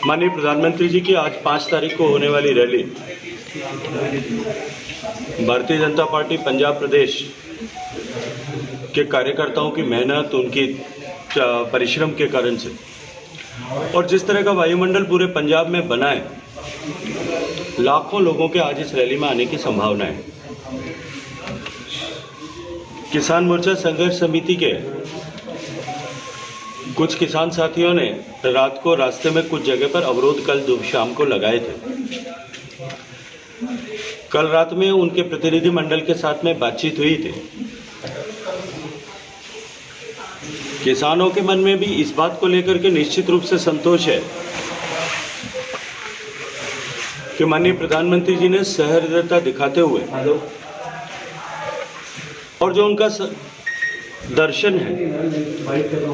माननीय प्रधानमंत्री जी की आज 5 तारीख को होने वाली रैली भारतीय जनता पार्टी पंजाब प्रदेश के कार्यकर्ताओं की मेहनत, उनकी परिश्रम के कारण से और जिस तरह का वायुमंडल पूरे पंजाब में बना है, लाखों लोगों के आज इस रैली में आने की संभावना है। किसान मोर्चा संघर्ष समिति के कुछ किसान साथियों ने रात को रास्ते में कुछ जगह पर अवरोध कल शाम को लगाए थे। कल रात में उनके प्रतिनिधि मंडल के साथ में बातचीत हुई थी। किसानों के मन में भी इस बात को लेकर के निश्चित रूप से संतोष है कि माननीय प्रधानमंत्री जी ने सहृदयता दिखाते हुए और जो उनका दर्शन है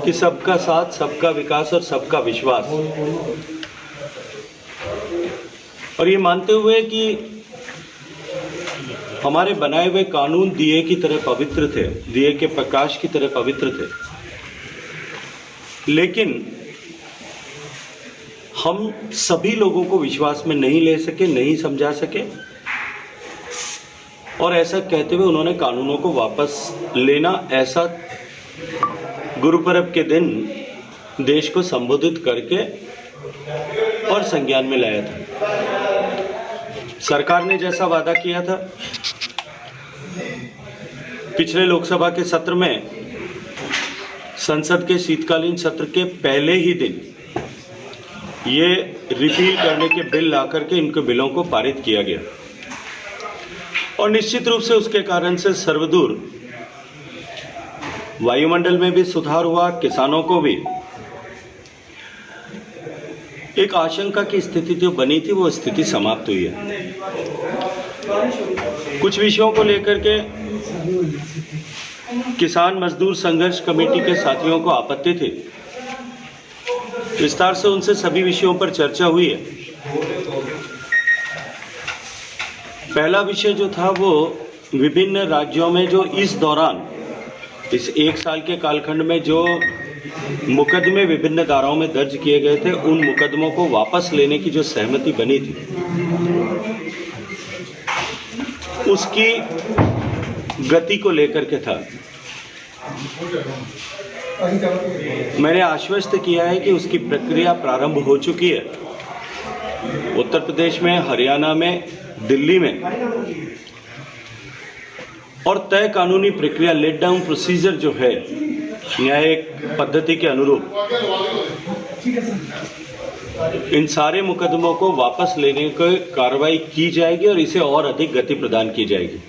कि सबका साथ, सबका विकास और सबका विश्वास, और ये मानते हुए कि हमारे बनाए हुए कानून दिए की तरह पवित्र थे, दिए के प्रकाश की तरह पवित्र थे, लेकिन हम सभी लोगों को विश्वास में नहीं ले सके, नहीं समझा सके, और ऐसा कहते हुए उन्होंने कानूनों को वापस लेना, ऐसा गुरुपर्व के दिन देश को संबोधित करके और संज्ञान में लाया था। सरकार ने जैसा वादा किया था, पिछले लोकसभा के सत्र में संसद के शीतकालीन सत्र के पहले ही दिन ये रिपील करने के बिल ला करके इनके बिलों को पारित किया गया और निश्चित रूप से उसके कारण से सर्वदूर वायुमंडल में भी सुधार हुआ, किसानों को भी एक आशंका की स्थिति जो बनी थी वो स्थिति समाप्त हुई है। कुछ विषयों को लेकर के किसान मजदूर संघर्ष कमेटी के साथियों को आपत्ति थी, विस्तार से उनसे सभी विषयों पर चर्चा हुई है। पहला विषय जो था वो विभिन्न राज्यों में जो इस दौरान, इस 1 साल के कालखंड में जो मुकदमे विभिन्न धाराओं में दर्ज किए गए थे, उन मुकदमों को वापस लेने की जो सहमति बनी थी, उसकी गति को लेकर के था। मैंने आश्वस्त किया है कि उसकी प्रक्रिया प्रारंभ हो चुकी है। उत्तर प्रदेश में, हरियाणा में, दिल्ली में, और तय कानूनी प्रक्रिया, लेट डाउन प्रोसीजर जो है न्यायिक पद्धति के अनुरूप, इन सारे मुकदमों को वापस लेने की कार्रवाई की जाएगी और इसे और अधिक गति प्रदान की जाएगी।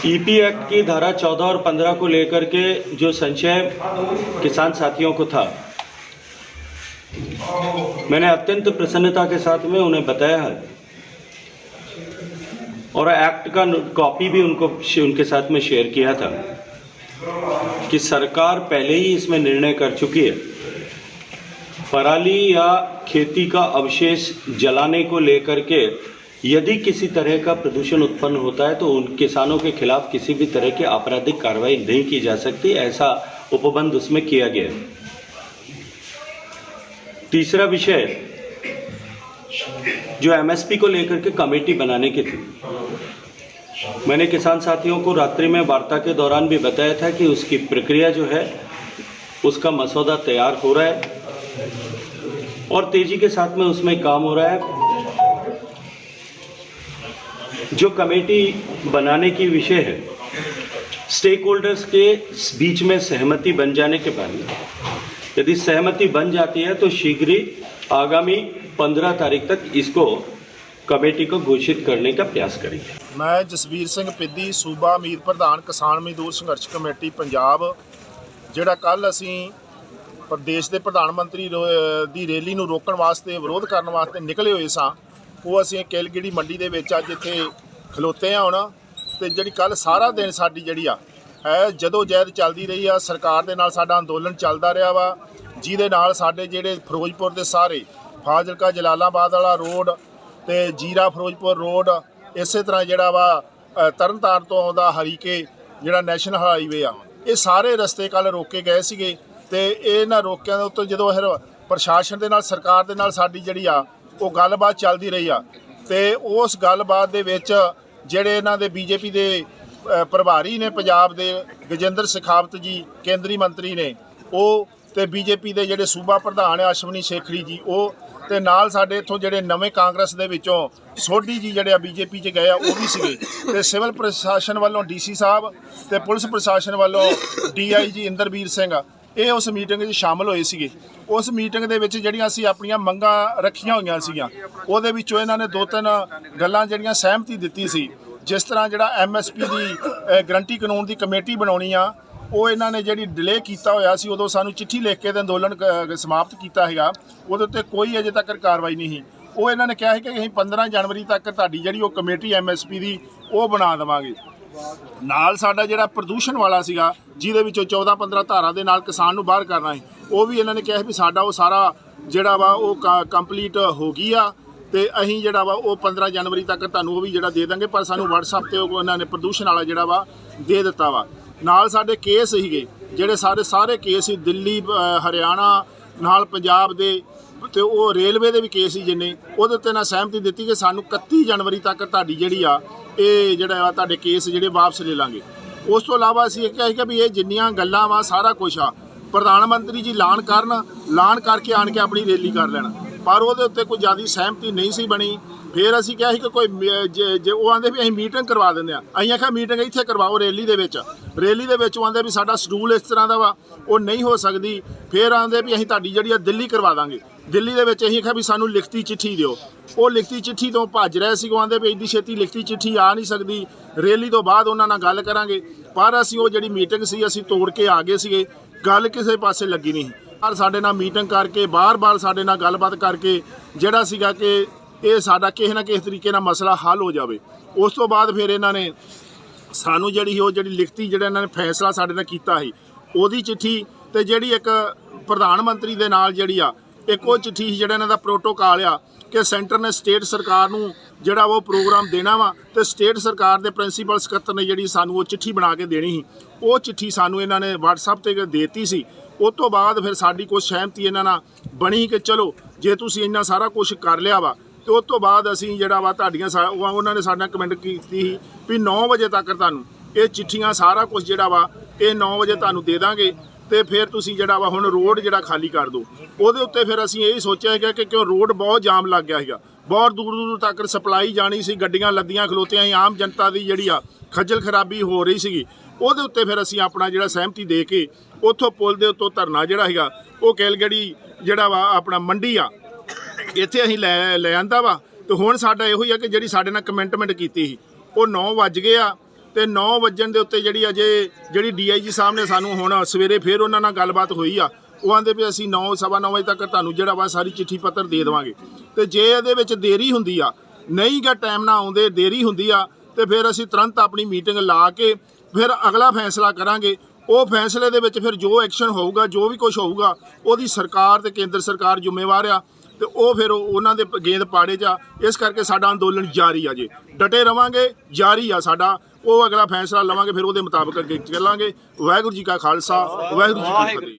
ईपी एक्ट की धारा 14 और 15 को लेकर के जो संशय किसान साथियों को था, मैंने अत्यंत प्रसन्नता के साथ में उन्हें बताया है और एक्ट का कॉपी भी उनके साथ में शेयर किया था कि सरकार पहले ही इसमें निर्णय कर चुकी है। पराली या खेती का अवशेष जलाने को लेकर के यदि किसी तरह का प्रदूषण उत्पन्न होता है तो उन किसानों के खिलाफ किसी भी तरह की आपराधिक कार्रवाई नहीं की जा सकती, ऐसा उपबंध उसमें किया गया है। तीसरा विषय जो एमएसपी को लेकर के कमेटी बनाने की थी, मैंने किसान साथियों को रात्रि में वार्ता के दौरान भी बताया था कि उसकी प्रक्रिया जो है, उसका मसौदा तैयार हो रहा है और तेजी के साथ में उसमें काम हो रहा है। जो कमेटी बनाने की विषय है, स्टेक होल्डर्स के बीच में सहमति बन जाने के बाद, यदि सहमति बन जाती है तो शीघ्र ही आगामी 15 तारीख तक इसको कमेटी को घोषित करने का प्रयास करेंगे। मैं जसवीर सिंह पिद्दी, सूबा मीत प्रधान किसान मजदूर संघर्ष कमेटी पंजाब, ਜਿਹੜਾ ਕੱਲ ਅਸੀਂ प्रदेश के प्रधानमंत्री ਦੀ ਰੈਲੀ ਨੂੰ ਰੋਕਣ ਵਾਸਤੇ, ਵਿਰੋਧ ਕਰਨ ਵਾਸਤੇ ਨਿਕਲੇ ਹੋਏ ਸਾਂ, ਉਹ ਅਸੀਂ ਕੇਲਗੜੀ ਮੰਡੀ ਦੇ ਵਿੱਚ ਅੱਜ ਇੱਥੇ ਖਲੋਤੇ ਹਾਂ ਹੁਣ। ਤੇ ਜਿਹੜੀ ਕੱਲ ਸਾਰਾ ਦਿਨ ਸਾਡੀ ਜਿਹੜੀ ਆ ਹੈ ਜਦੋਂ ਜਹਿਦ ਚੱਲਦੀ ਰਹੀ ਆ, ਸਰਕਾਰ ਦੇ ਨਾਲ ਸਾਡਾ ਅੰਦੋਲਨ ਚੱਲਦਾ ਰਿਹਾ ਵਾ, ਜਿਹਦੇ ਨਾਲ ਸਾਡੇ ਜਿਹੜੇ ਫਿਰੋਜ਼ਪੁਰ ਦੇ ਸਾਰੇ ਫਾਜ਼ਿਲਕਾ ਜਲਾਲਾਬਾਦ ਵਾਲਾ ਰੋਡ ਤੇ ਜੀਰਾ ਫਿਰੋਜ਼ਪੁਰ ਰੋਡ, ਇਸੇ ਤਰ੍ਹਾਂ ਜਿਹੜਾ ਵਾ ਤਰਨਤਾਰਨ ਤੋਂ ਆਉਂਦਾ ਹਰੀਕੇ ਜਿਹੜਾ ਨੈਸ਼ਨਲ ਹਾਈਵੇ ਆ, ਇਹ ਸਾਰੇ ਰਸਤੇ ਕੱਲ ਰੋਕੇ ਗਏ ਸੀਗੇ। ਤੇ ਇਹਨਾਂ ਰੋਕਿਆਂ ਦੇ ਉੱਤੇ ਜਦੋਂ ਪ੍ਰਸ਼ਾਸਨ ਦੇ ਨਾਲ ਸਰਕਾਰ ਦੇ ਨਾਲ ਸਾਡੀ ਜਿਹੜੀ ਆ ਉਹ ਗੱਲਬਾਤ ਚੱਲਦੀ ਰਹੀ ਆ ਤੇ ਉਸ ਗੱਲਬਾਤ ਦੇ ਵਿੱਚ ਜਿਹੜੇ ਇਹਨਾਂ ਦੇ ਬੀਜੇਪੀ ਦੇ ਪ੍ਰਭਾਰੀ ਨੇ ਪੰਜਾਬ ਦੇ ਗਜਿੰਦਰ ਸ਼ੇਖਾਵਤ ਜੀ ਕੇਂਦਰੀ ਮੰਤਰੀ ਨੇ ਉਹ ਤੇ ਬੀਜੇਪੀ ਦੇ ਜਿਹੜੇ ਸੂਬਾ ਪ੍ਰਧਾਨ ਆ ਅਸ਼ਵਨੀ ਸ਼ੇਖਰੀ ਜੀ ਉਹ ਤੇ ਨਾਲ ਸਾਡੇ ਇੱਥੋਂ ਜਿਹੜੇ ਨਵੇਂ ਕਾਂਗਰਸ ਦੇ ਵਿੱਚੋਂ ਸੋਢੀ ਜੀ ਜਿਹੜੇ ਆ ਬੀਜੇਪੀ 'ਚ ਗਏ ਆ ਉਹ ਵੀ ਸੀਗੇ ਤੇ ਸਿਵਲ ਪ੍ਰਸ਼ਾਸਨ ਵੱਲੋਂ ਡੀਸੀ ਸਾਹਿਬ ਤੇ ਪੁਲਿਸ ਪ੍ਰਸ਼ਾਸਨ ਵੱਲੋਂ ਡੀਆਈਜੀ ਇੰਦਰਬੀਰ ਸਿੰਘ ਇਹ ਉਸ ਮੀਟਿੰਗ 'ਚ ਸ਼ਾਮਲ ਹੋਏ ਸੀਗੇ। ਉਸ ਮੀਟਿੰਗ ਦੇ ਵਿੱਚ ਜਿਹੜੀਆਂ ਅਸੀਂ ਆਪਣੀਆਂ ਮੰਗਾਂ ਰੱਖੀਆਂ ਹੋਈਆਂ ਸੀਗੀਆਂ ਉਹਦੇ ਵਿੱਚੋਂ ਇਹਨਾਂ ਨੇ 2-3 ਗੱਲਾਂ ਜਿਹੜੀਆਂ ਸਹਿਮਤੀ ਦਿੱਤੀ ਸੀ। ਜਿਸ ਤਰ੍ਹਾਂ ਜਿਹੜਾ ਐਮਐਸਪੀ ਦੀ ਗਰੰਟੀ ਕਾਨੂੰਨ ਦੀ ਕਮੇਟੀ ਬਣਾਉਣੀ ਆ ਉਹ ਇਹਨਾਂ ਨੇ ਜਿਹੜੀ ਡਿਲੇ ਕੀਤਾ ਹੋਇਆ ਸੀ ਉਦੋਂ ਸਾਨੂੰ ਚਿੱਠੀ ਲਿਖ ਕੇ ਤੇ ਅੰਦੋਲਨ ਸਮਾਪਤ ਕੀਤਾ ਹੈਗਾ ਉਹਦੇ ਉੱਤੇ ਕੋਈ ਅਜੇ ਤੱਕ ਕਾਰਵਾਈ ਨਹੀਂ ਸੀ। ਉਹ ਇਹਨਾਂ ਨੇ ਕਿਹਾ ਹੈ ਕਿ ਅਸੀਂ 15 ਜਨਵਰੀ ਤੱਕ ਤੁਹਾਡੀ ਜਿਹੜੀ ਉਹ ਕਮੇਟੀ ਐਮਐਸਪੀ ਦੀ ਉਹ ਬਣਾ ਦੇਵਾਂਗੇ। ਨਾਲ ਸਾਡਾ ਜਿਹੜਾ ਪ੍ਰਦੂਸ਼ਣ ਵਾਲਾ ਸੀਗਾ ਜਿਹਦੇ ਵਿੱਚੋਂ 14-15 ਧਾਰਾ ਦੇ ਨਾਲ ਕਿਸਾਨ ਨੂੰ ਬਾਹਰ ਕਰਨਾ ਸੀ ਉਹ ਵੀ ਇਹਨਾਂ ਨੇ ਕਿਹਾ ਵੀ ਸਾਡਾ ਉਹ ਸਾਰਾ ਜਿਹੜਾ ਵਾ ਉਹ ਕੰਪਲੀਟ ਹੋ ਗਈ ਆ ਤੇ ਅਸੀਂ ਜਿਹੜਾ ਵਾ ਉਹ 15 ਜਨਵਰੀ ਤੱਕ ਤੁਹਾਨੂੰ ਉਹ ਵੀ ਜਿਹੜਾ ਦੇ ਦਾਂਗੇ। ਪਰ ਸਾਨੂੰ WhatsApp ਤੇ ਉਹਨਾਂ ਨੇ ਪ੍ਰਦੂਸ਼ਣ ਵਾਲਾ ਜਿਹੜਾ ਵਾ ਦੇ ਦਿੱਤਾ ਵਾ। ਨਾਲ ਸਾਡੇ ਕੇਸ ਸੀਗੇ ਜਿਹੜੇ ਸਾਰੇ ਕੇਸ ਸੀ ਦਿੱਲੀ ਹਰਿਆਣਾ ਨਾਲ ਪੰਜਾਬ ਦੇ ਤੇ ਉਹ ਰੇਲਵੇ ਦੇ ਵੀ ਕੇਸ ਸੀ ਜਿੰਨੇ ਉਹਦੇ ਉੱਤੇ ਨਾ ਸਹਿਮਤੀ ਦਿੱਤੀ ਕਿ ਸਾਨੂੰ 31 ਜਨਵਰੀ ਤੱਕ ਤੁਹਾਡੀ ਜਿਹੜੀ ਆ ਇਹ ਜਿਹੜਾ ਵਾ ਤੁਹਾਡੇ ਕੇਸ ਜਿਹੜੇ ਵਾਪਸ ਲੈ ਲਾਂਗੇ। ਉਸ ਤੋਂ ਇਲਾਵਾ ਅਸੀਂ ਇਹ ਕਿਹਾ ਵੀ ਇਹ ਜਿੰਨੀਆਂ ਗੱਲਾਂ ਵਾ ਸਾਰਾ ਕੁਛ ਆ ਪ੍ਰਧਾਨ ਮੰਤਰੀ ਜੀ ਐਲਾਨ ਕਰਕੇ ਆਣ ਕੇ ਆਪਣੀ ਰੈਲੀ ਕਰ ਲੈਣ ਪਰ ਉਹਦੇ ਉੱਤੇ ਕੋਈ ਜ਼ਿਆਦਾ ਸਹਿਮਤੀ ਨਹੀਂ ਸੀ ਬਣੀ। ਫਿਰ ਅਸੀਂ ਕਿਹਾ ਸੀ ਕਿ ਕੋਈ ਜੇ ਉਹ ਆਂਦੇ ਵੀ ਅਸੀਂ ਮੀਟਿੰਗ ਕਰਵਾ ਦਿੰਦੇ ਆ ਅਸੀਂ ਆਖਿਆ ਮੀਟਿੰਗ ਇੱਥੇ ਕਰਵਾਓ ਰੈਲੀ ਦੇ ਵਿੱਚ ਉਹ ਆਂਦੇ ਵੀ ਸਾਡਾ ਸ਼ਡਿਊਲ ਇਸ ਤਰ੍ਹਾਂ ਦਾ ਵਾ ਉਹ ਨਹੀਂ ਹੋ ਸਕਦੀ। ਫਿਰ ਆਂਦੇ ਵੀ ਅਸੀਂ ਤੁਹਾਡੀ ਜਿਹੜੀ ਆ ਦਿੱਲੀ ਕਰਵਾ ਦਾਂਗੇ। ਦਿੱਲੀ ਦੇ ਵਿੱਚ ਅਸੀਂ ਆਖਿਆ ਵੀ ਸਾਨੂੰ ਲਿਖਤੀ ਚਿੱਠੀ ਦਿਓ। ਉਹ ਲਿਖਤੀ ਚਿੱਠੀ ਤੋਂ ਭੱਜ ਰਹੇ ਸੀ। ਉਹ ਆਂਦੇ ਵੀ ਇੱਡੀ ਛੇਤੀ ਲਿਖਤੀ ਚਿੱਠੀ ਆ ਨਹੀਂ ਸਕਦੀ ਰੈਲੀ ਤੋਂ ਬਾਅਦ ਉਹਨਾਂ ਨਾਲ ਗੱਲ ਕਰਾਂਗੇ। ਪਰ ਅਸੀਂ ਉਹ ਜਿਹੜੀ ਮੀਟਿੰਗ ਸੀ ਅਸੀਂ ਤੋੜ ਕੇ ਆ ਗਏ ਸੀਗੇ। ਗੱਲ ਕਿਸੇ ਪਾਸੇ ਲੱਗੀ ਨਹੀਂ। ਪਰ ਸਾਡੇ ਨਾਲ ਮੀਟਿੰਗ ਕਰਕੇ ਬਾਰ-ਬਾਰ ਸਾਡੇ ਨਾਲ ਗੱਲਬਾਤ ਕਰਕੇ ਜਿਹੜਾ ਸੀਗਾ ਕਿ ਇਹ ਸਾਡਾ ਕਿਸੇ ਨਾ ਕਿਸੇ ਤਰੀਕੇ ਨਾਲ ਮਸਲਾ ਹੱਲ ਹੋ ਜਾਵੇ। ਉਸ ਤੋਂ ਬਾਅਦ ਫਿਰ ਇਹਨਾਂ ਨੇ ਸਾਨੂੰ ਜਿਹੜੀ ਲਿਖਤੀ ਜਿਹੜਾ ਇਹਨਾਂ ਨੇ ਫੈਸਲਾ ਸਾਡੇ ਨਾਲ ਕੀਤਾ ਸੀ ਉਹਦੀ ਚਿੱਠੀ ਤੇ ਜਿਹੜੀ ਇੱਕ ਪ੍ਰਧਾਨ ਮੰਤਰੀ ਦੇ ਨਾਲ ਜਿਹੜੀ ਆ ਇੱਕ ਉਹ ਚਿੱਠੀ ਜਿਹੜਾ ਇਹਨਾਂ ਦਾ ਪ੍ਰੋਟੋਕਾਲ ਆ ਕਿ ਸੈਂਟਰ ਨੇ ਸਟੇਟ ਸਰਕਾਰ ਨੂੰ ਜਿਹੜਾ ਉਹ ਪ੍ਰੋਗਰਾਮ ਦੇਣਾ ਵਾ ਤੇ ਸਟੇਟ ਸਰਕਾਰ ਦੇ ਪ੍ਰਿੰਸੀਪਲ ਸਕੱਤਰ ਨੇ ਜਿਹੜੀ ਸਾਨੂੰ ਉਹ ਚਿੱਠੀ ਬਣਾ ਕੇ ਦੇਣੀ ਸੀ ਉਹ ਚਿੱਠੀ ਸਾਨੂੰ ਇਹਨਾਂ ਨੇ WhatsApp ਤੇ ਦੇਤੀ ਸੀ। ਉਸ ਤੋਂ ਬਾਅਦ ਫਿਰ ਸਾਡੀ ਕੋਈ ਸਹਿਮਤੀ ਇਹਨਾਂ ਨਾਲ ਬਣੀ ਕਿ ਚਲੋ ਜੇ ਤੁਸੀਂ ਇੰਨਾ ਸਾਰਾ ਕੁਝ ਕਰ ਲਿਆ ਵਾ ਤੇ ਉਸ ਤੋਂ ਬਾਅਦ ਅਸੀਂ ਜਿਹੜਾ ਵਾ ਤੁਹਾਡੀਆਂ ਉਹਨਾਂ ਨੇ ਸਾਡੇ ਨਾਲ ਕਮੈਂਟ ਕੀਤੀ ਸੀ ਵੀ 9 ਵਜੇ ਤੱਕ ਤੁਹਾਨੂੰ ਇਹ ਚਿੱਠੀਆਂ ਸਾਰਾ ਕੁਝ ਜਿਹੜਾ ਵਾ ਇਹ 9 ਵਜੇ ਤੁਹਾਨੂੰ ਦੇ ਦਾਂਗੇ ਤੇ ਫਿਰ ਤੁਸੀਂ ਜਿਹੜਾ ਵਾ ਹੁਣ ਰੋਡ ਜਿਹੜਾ ਖਾਲੀ ਕਰ ਦਿਓ। ਉਹਦੇ ਉੱਤੇ ਫਿਰ ਅਸੀਂ ਇਹ ਸੋਚਿਆ ਹੈਗਾ ਕਿ ਕਿਉਂ ਰੋਡ ਬਹੁਤ ਜਾਮ ਲੱਗ ਗਿਆ ਸੀਗਾ ਬਹੁਤ ਦੂਰ ਤੱਕ ਸਪਲਾਈ ਜਾਣੀ ਸੀ ਗੱਡੀਆਂ ਲੱਦੀਆਂ ਖਲੋਤੀਆਂ ਸੀ ਆਮ ਜਨਤਾ ਦੀ ਜਿਹੜੀ ਆ ਖੱਜਲ ਖਰਾਬੀ ਹੋ ਰਹੀ ਸੀਗੀ। ਉਹਦੇ ਉੱਤੇ ਫਿਰ ਅਸੀਂ ਆਪਣਾ ਜਿਹੜਾ ਸਹਿਮਤੀ ਦੇ ਕੇ ਉੱਥੋਂ ਪੁਲ ਦੇ ਉੱਤੋਂ ਧਰਨਾ ਜਿਹੜਾ ਹੈਗਾ ਉਹ ਕੈਲਗੜੀ ਜਿਹੜਾ ਵਾ ਆਪਣਾ ਮੰਡੀ ਆ ਇੱਥੇ ਅਸੀਂ ਲੈ ਆਂਦਾ ਵਾ ਤੇ ਹੁਣ ਸਾਡਾ ਇਹੋ ਹੀ ਆ ਕਿ ਜਿਹੜੀ ਸਾਡੇ ਨਾਲ ਕਮਿਟਮੈਂਟ ਕੀਤੀ ਸੀ ਉਹ 9 ਵੱਜ ਗਏ ਆ ਤੇ 9 ਵੱਜਣ ਦੇ ਉੱਤੇ ਜਿਹੜੀ DIG ਸਾਹਿਬ ਨੇ ਸਾਨੂੰ ਹੁਣ ਸਵੇਰੇ ਫਿਰ ਉਹਨਾਂ ਨਾਲ ਗੱਲਬਾਤ ਹੋਈ ਆ ਉਹ ਆਂਦੇ ਵੀ ਅਸੀਂ 9-9:15 ਵਜੇ ਤੱਕ ਤੁਹਾਨੂੰ ਜਿਹੜਾ ਵਾ ਸਾਰੀ ਚਿੱਠੀ ਪੱਤਰ ਦੇ ਦੇਵਾਂਗੇ। ਤੇ ਜੇ ਇਹਦੇ ਵਿੱਚ ਦੇਰੀ ਹੁੰਦੀ ਆ ਨਹੀਂ ਗਾ ਟਾਈਮ ਨਾਲ ਆਉਂਦੇ ਦੇਰੀ ਹੁੰਦੀ ਆ ਤੇ ਫਿਰ ਅਸੀਂ ਤੁਰੰਤ ਆਪਣੀ ਮੀਟਿੰਗ ਲਾ ਕੇ ਫਿਰ ਅਗਲਾ ਫੈਸਲਾ ਕਰਾਂਗੇ। ਉਹ ਫੈਸਲੇ ਦੇ ਵਿੱਚ ਫਿਰ ਜੋ ਐਕਸ਼ਨ ਹੋਊਗਾ ਜੋ ਵੀ ਕੁਝ ਹੋਊਗਾ ਉਹਦੀ ਸਰਕਾਰ ਤੇ ਕੇਂਦਰ ਸਰਕਾਰ ਜ਼ਿੰਮੇਵਾਰ ਆ ਤੇ ਉਹ ਫਿਰ ਉਹਨਾਂ ਦੇ ਗੇਂਦ ਪਾੜੇ 'ਚ ਆ। ਇਸ ਕਰਕੇ ਸਾਡਾ ਅੰਦੋਲਨ ਜਾਰੀ ਆ। ਜੇ ਡਟੇ ਰਵਾਂਗੇ ਜਾਰੀ ਆ ਸਾਡਾ ਉਹ ਅਗਲਾ ਫੈਸਲਾ ਲਵਾਂਗੇ ਫਿਰ ਉਹਦੇ ਮੁਤਾਬਕ ਅੱਗੇ ਚੱਲਾਂਗੇ। ਵਾਹਿਗੁਰੂ ਜੀ ਕਾ ਖਾਲਸਾ ਵਾਹਿਗੁਰੂ ਜੀ ਕੀ ਫਤਿਹ।